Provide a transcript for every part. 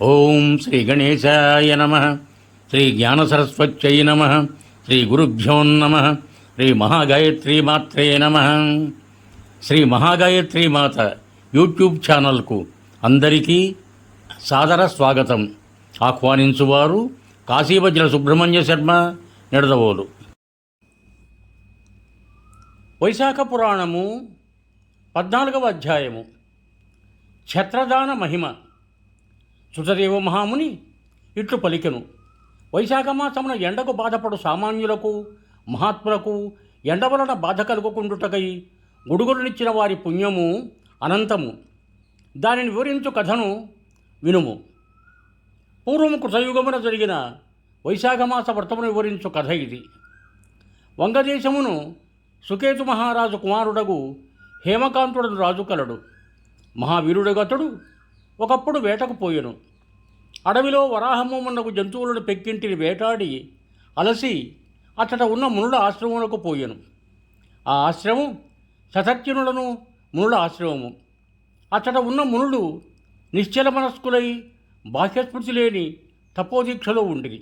ఓం శ్రీ గణేశాయ నమ. శ్రీ జ్ఞానసరస్వత్యై నమ. శ్రీ గురుభ్యో నమ. శ్రీ మహాగాయత్రీ మాత్రే నమ. శ్రీ మహాగాయత్రీ మాత యూట్యూబ్ ఛానల్కు అందరికీ సాదర స్వాగతం. ఆహ్వానించువారు కాశీవజ్ర సుబ్రహ్మణ్య శర్మ, నిడదవోలు. వైశాఖ పురాణము 14వ అధ్యాయము. ఛత్రదాన మహిమ. సుతదేవ మహాముని ఇట్లు పలికెను. వైశాఖమాసమున ఎండకు బాధపడు సామాన్యులకు మహాత్ములకు ఎండ వలన బాధ కలుగుకుండుటకై గుడుగులనిచ్చిన వారి పుణ్యము అనంతము. దానిని వివరించు కథను వినుము. పూర్వము కృతయుగమున జరిగిన వైశాఖమాస వ్రతమును వివరించు కథ ఇది. వంగదేశమును సుకేతు మహారాజు కుమారుడగు హేమకాంతుడను రాజు కలడు. మహావీరుడగతడు ఒకప్పుడు వేటకు పోయెను. అడవిలో వరాహమ్మన్నకు జంతువులను పెక్కింటిని వేటాడి అలసి అచ్చట ఉన్న మునుల ఆశ్రమములకు పోయెను. ఆ ఆశ్రమం శతర్జనులను మునుల ఆశ్రమము. అచ్చట ఉన్న మునులు నిశ్చల మనస్కులై బాహ్యస్మృతి లేని తపోదీక్షలో ఉండిరి.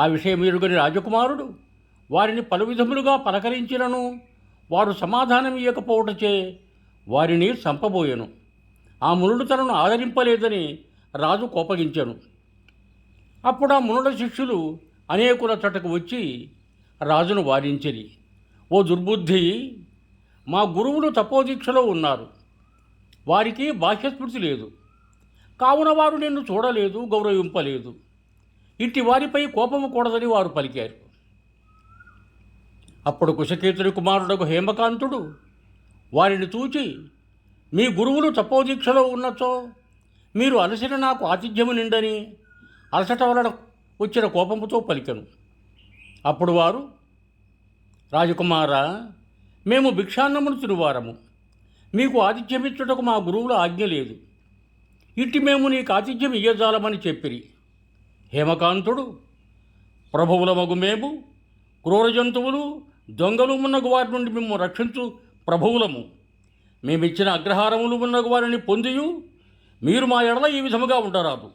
ఆ విషయం ఎరుగని రాజకుమారుడు వారిని పలు విధములుగా పలకరించినను వారు సమాధానం ఇయ్యకపోవటచే వారిని చంపబోయెను. ఆ మునులు తనను ఆదరింపలేదని రాజు కోపగించెను. అప్పుడు ఆ మునుల శిష్యులు అనేకుల చటకు వచ్చి రాజును వారించిరి. ఓ దుర్బుద్ధి, మా గురువులు తపోదీక్షలో ఉన్నారు. వారికి బాహ్యస్మృతి లేదు. కావున వారు నిన్ను చూడలేదు, గౌరవింపలేదు. ఇట్టి వారిపై కోపము కూడదని వారు పలికారు. అప్పుడు కుశకేతుని కుమారుడకు హేమకాంతుడు వారిని చూచి, మీ గురువులు తపోదీక్షలో ఉన్నచో మీరు అలసిన నాకు ఆతిథ్యము నిండని అలసట వలన వచ్చిన కోపముతో పలికెను. అప్పుడు వారు, రాజకుమారా, మేము భిక్షాన్నమును తినువారము. మీకు ఆతిథ్యమిచ్చుటకు మా గురువుల ఆజ్ఞ లేదు. ఇట్టి మేము నీకు ఆతిథ్యం ఇయ్యజాలమని చెప్పిరి. హేమకాంతుడు, ప్రభువులమగు మేము క్రూర జంతువులు దొంగలు మున్నగు వారి నుండి మేము రక్షించు ప్రభువులము. మేమిచ్చిన అగ్రహారములు మున్నగు వారిని పొందియు మీరు మా ఎడల ఈ విధముగా ఉండరాదు.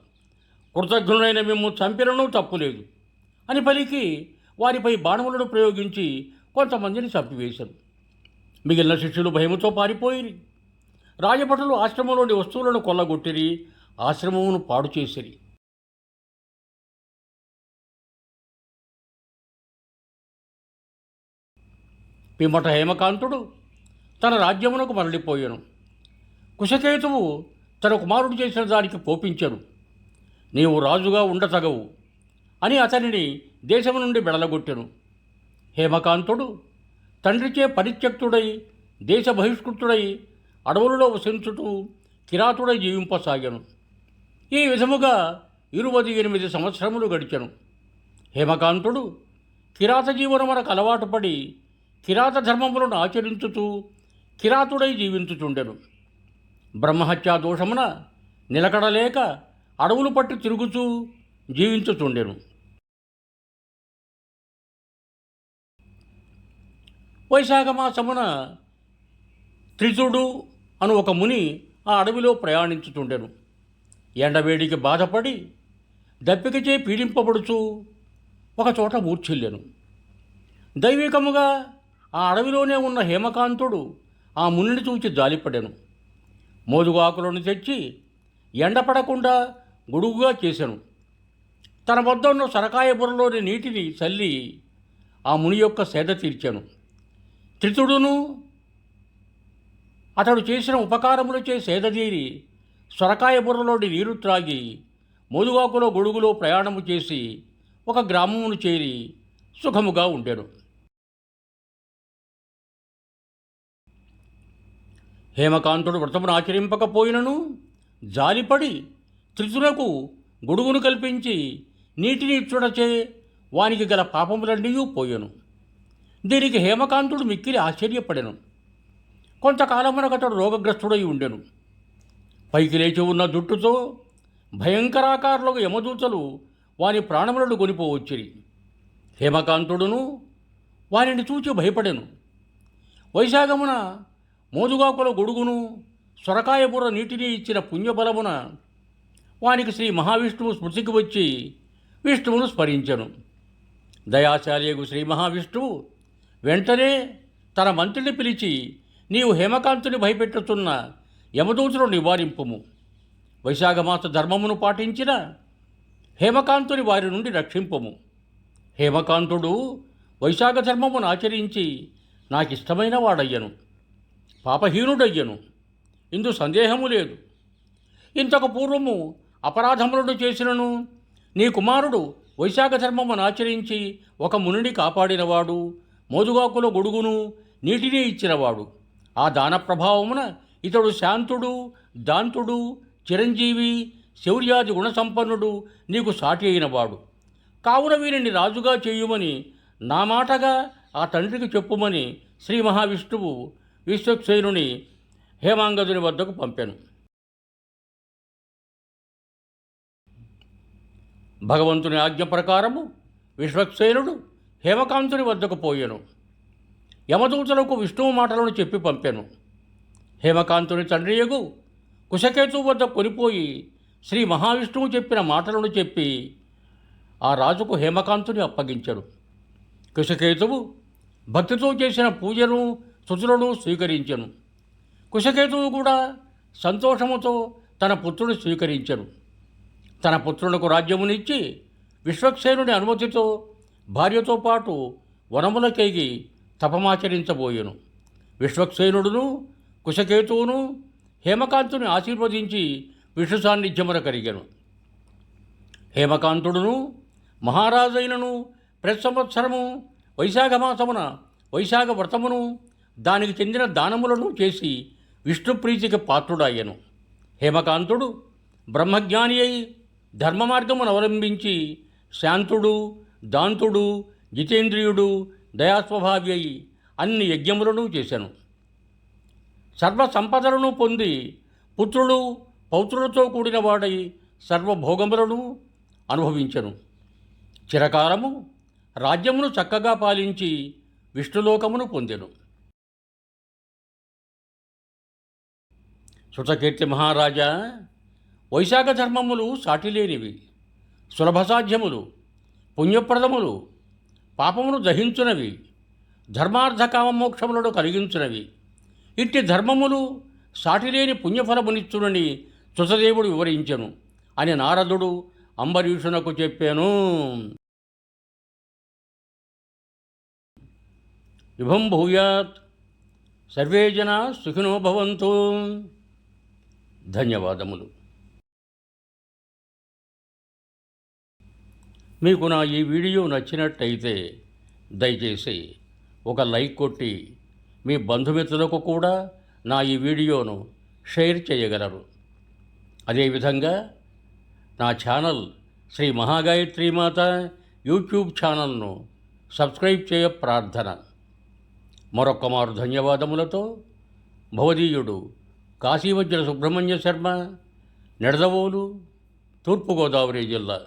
కృతజ్ఞులైన మేము చంపినను తప్పులేదు అని పలికి వారిపై బాణములను ప్రయోగించి కొంతమందిని చంపివేశారు. మిగిలిన శిష్యులు భయముతో పారిపోయిరి. రాజభటులు ఆశ్రమంలోని వస్తువులను కొల్లగొట్టిరి, ఆశ్రమమును పాడు చేసిరి. పిమ్మట హేమకాంతుడు తన రాజ్యమునకు మరలిపోయాను. కుశకేతువు తన కుమారుడు చేసిన దానికి కోపించెను. నీవు రాజుగా ఉండతగవు అని అతనిని దేశము నుండి బెడలగొట్టెను. హేమకాంతుడు తండ్రిచే పరిత్యక్తుడై దేశ బహిష్కృతుడై అడవులలో వసించుతూ కిరాతుడై జీవింపసాగాను. ఈ విధముగా 28 సంవత్సరములు గడిచెను. హేమకాంతుడు కిరాత జీవనమునకు అలవాటు పడి కిరాత ధర్మములను ఆచరించుతూ కిరాతుడై జీవించుచుండెను. బ్రహ్మహత్యా దోషమున నిలకడలేక అడవులు పట్టి తిరుగుతూ జీవించుచుండెను. వైశాఖమాసమున త్రితుడు అను ఒక ముని ఆ అడవిలో ప్రయాణించుచుండెను. ఎండవేడికి బాధపడి దప్పికచే పీడింపబడుచు ఒకచోట మూర్ఛిల్లెను. దైవికముగా ఆ అడవిలోనే ఉన్న హేమకాంతుడు ఆ మునిని చూచి జాలిపడెను. మోదుగాకులను తెచ్చి ఎండపడకుండా గొడుగుగా చేసెను. తన వద్ద ఉన్న సరకాయ బుర్రలోని నీటిని చల్లి ఆ ముని యొక్క సేద తీర్చెను. త్రితుడును అతడు చేసిన ఉపకారములచే సేదతీరి సొరకాయ బుర్రలోని నీరు త్రాగి మోదుగాకులో గొడుగులో ప్రయాణము చేసి ఒక గ్రామమును చేరి సుఖముగా ఉండెను. హేమకాంతుడు వ్రతమును ఆచరింపకపోయినను జాలిపడి త్రితునకు గొడుగును కల్పించి నీటిని ఇచ్చుటచే వానికి గల పాపములన్నీ పోయెను. దీనికి హేమకాంతుడు మిక్కిలి ఆశ్చర్యపడెను. కొంతకాలమునకతడు రోగగ్రస్తుడై ఉండెను. పైకి లేచి ఉన్న జుట్టుతో భయంకరాకారులకు యమదూతలు వాని ప్రాణములను కొనిపోవచ్చిరి. హేమకాంతుడును వారిని చూచి భయపడెను. వైశాఖమున మోదుగాకుల గొడుగును సొరకాయ బుర్ర నీటిని ఇచ్చిన పుణ్యబలమున వానికి శ్రీ మహావిష్ణువు స్మృతికి వచ్చి విష్ణువును స్మరించెను. దయాశాలియగు శ్రీ మహావిష్ణువు వెంటనే తన మంత్రిని పిలిచి, నీవు హేమకాంతుని భయపెట్టుతున్న యమదూతను నివారింపుము. వైశాఖమాస ధర్మమును పాటించిన హేమకాంతుని వారి నుండి రక్షింపము. హేమకాంతుడు వైశాఖ ధర్మమును ఆచరించి నాకిష్టమైన వాడయ్యను, పాపహీనుడయ్యను, ఇందు సందేహము లేదు. ఇంతకు పూర్వము అపరాధములను చేసినను నీ కుమారుడు వైశాఖ ధర్మమును ఆచరించి ఒక మునిని కాపాడినవాడు, మోదుగాకుల గొడుగును నీటిని ఇచ్చినవాడు. ఆ దాన ప్రభావమున ఇతడు శాంతుడు, దాంతుడు, చిరంజీవి, శౌర్యాది గుణసంపన్నుడు, నీకు సాటి అయినవాడు. కావున వీరిని రాజుగా చేయుమని నా మాటగా ఆ తండ్రికి చెప్పుమని శ్రీ మహావిష్ణువు విశ్వక్సేనుని హేమాంగదుని వద్దకు పంపెను. భగవంతుని ఆజ్ఞ ప్రకారము విశ్వక్సేనుడు హేమకాంతుని వద్దకు పోయెను. యమదూతలకు విష్ణువు మాటలను చెప్పి పంపెను. హేమకాంతుని తండ్రియగు కుశకేతువు వద్ద కొనిపోయి శ్రీ మహావిష్ణువు చెప్పిన మాటలను చెప్పి ఆ రాజుకు హేమకాంతుని అప్పగించెను. కుశకేతువు భక్తితో చేసిన పూజను స్తుతులను స్వీకరించెను. కుశకేతువు కూడా సంతోషముతో తన పుత్రుడు స్వీకరించెను. తన పుత్రులకు రాజ్యమునిచ్చి విశ్వక్సేనుని అనుమతితో భార్యతో పాటు వనములకేగి తపమాచరించబోయెను. విశ్వక్సేనుడును కుశకేతువును హేమకాంతుని ఆశీర్వదించి విష్ణు సాన్నిధ్యమున కరిగెను. హేమకాంతుడును మహారాజైనను ప్రతి సంవత్సరము వైశాఖమాసమున వైశాఖ వ్రతమును దానికి చెందిన దానములను చేసి విష్ణుప్రీతికి పాత్రుడయ్యను. హేమకాంతుడు బ్రహ్మజ్ఞాని అయి ధర్మ మార్గమును అవలంబించి శాంతుడు, దాంతుడు, జితేంద్రియుడు, దయాస్వభావి అయి అన్ని యజ్ఞములను చేశాను. సర్వ సంపదలను పొంది పుత్రులు పౌత్రులతో కూడిన వాడై సర్వభోగములను అనుభవించెను. చిరకాలము రాజ్యమును చక్కగా పాలించి విష్ణులోకమును పొందెను. శృతకీర్తి మహారాజా, వైశాఖ ధర్మములు సాటిలేనివి, సులభసాధ్యములు, పుణ్యప్రదములు, పాపమును దహించునవి, ధర్మార్థ కామమోక్షములను కలిగించునవి. ఇట్టి ధర్మములు సాటిలేని పుణ్యఫలమునిచ్చునని శృతదేవుడు వివరించెను అని నారదుడు అంబరీషునకు చెప్పాను. శుభం భూయాత్. సర్వే జనా సుఖినో భవంతు. ధన్యవాదములు. మీకు నా ఈ వీడియో నచ్చినట్టయితే దయచేసి ఒక లైక్ కొట్టి మీ బంధుమిత్రులకు కూడా నా ఈ వీడియోను షేర్ చేయగలరు. అదేవిధంగా నా ఛానల్ శ్రీ మహాగాయత్రీమాత యూట్యూబ్ ఛానల్ను సబ్స్క్రైబ్ చేయ ప్రార్థన. మరొక్క మారు ధన్యవాదములతో భవదీయుడు కాశీవజ్ర సుబ్రహ్మణ్య శర్మ, నిడదవోలు, తూర్పుగోదావరి జిల్లా.